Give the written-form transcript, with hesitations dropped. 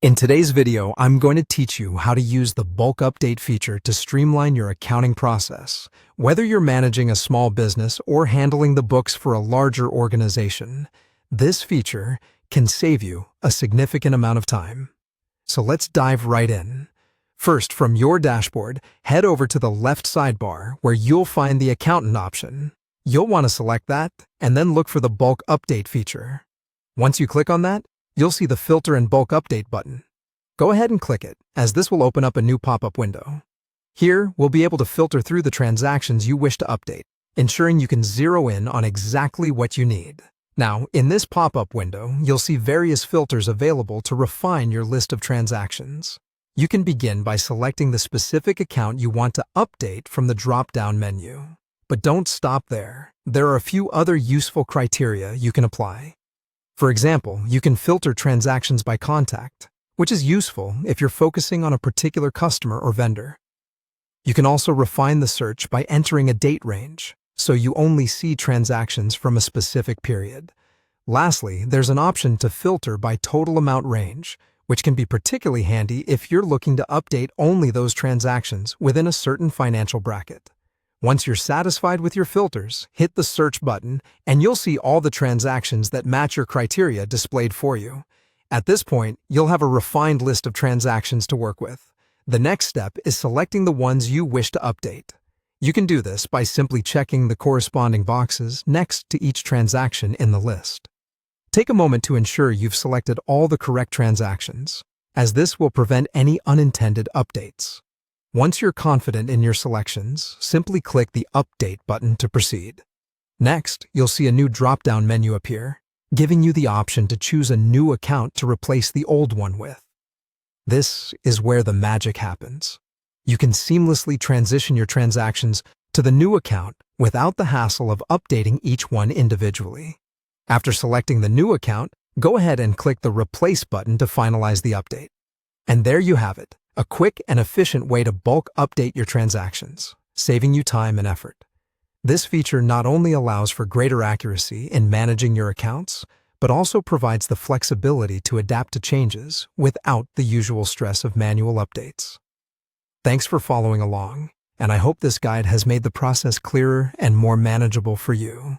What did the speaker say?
In today's video, I'm going to teach you how to use the bulk update feature to streamline your accounting process. Whether you're managing a small business or handling the books for a larger organization, this feature can save you a significant amount of time. So let's dive right in. First, from your dashboard, head over to the left sidebar where you'll find the accountant option. You'll want to select that and then look for the bulk update feature. Once you click on that, you'll see the Filter and Bulk Update button. Go ahead and click it, as this will open up a new pop-up window. Here, we'll be able to filter through the transactions you wish to update, ensuring you can zero in on exactly what you need. Now, in this pop-up window, you'll see various filters available to refine your list of transactions. You can begin by selecting the specific account you want to update from the drop-down menu. But don't stop there. There are a few other useful criteria you can apply. For example, you can filter transactions by contact, which is useful if you're focusing on a particular customer or vendor. You can also refine the search by entering a date range, so you only see transactions from a specific period. Lastly, there's an option to filter by total amount range, which can be particularly handy if you're looking to update only those transactions within a certain financial bracket. Once you're satisfied with your filters, hit the search button and you'll see all the transactions that match your criteria displayed for you. At this point, you'll have a refined list of transactions to work with. The next step is selecting the ones you wish to update. You can do this by simply checking the corresponding boxes next to each transaction in the list. Take a moment to ensure you've selected all the correct transactions, as this will prevent any unintended updates. Once you're confident in your selections, simply click the Update button to proceed. Next, you'll see a new drop-down menu appear, giving you the option to choose a new account to replace the old one with. This is where the magic happens. You can seamlessly transition your transactions to the new account without the hassle of updating each one individually. After selecting the new account, go ahead and click the Replace button to finalize the update. And there you have it. A quick and efficient way to bulk update your transactions, saving you time and effort. This feature not only allows for greater accuracy in managing your accounts, but also provides the flexibility to adapt to changes without the usual stress of manual updates. Thanks for following along, and I hope this guide has made the process clearer and more manageable for you.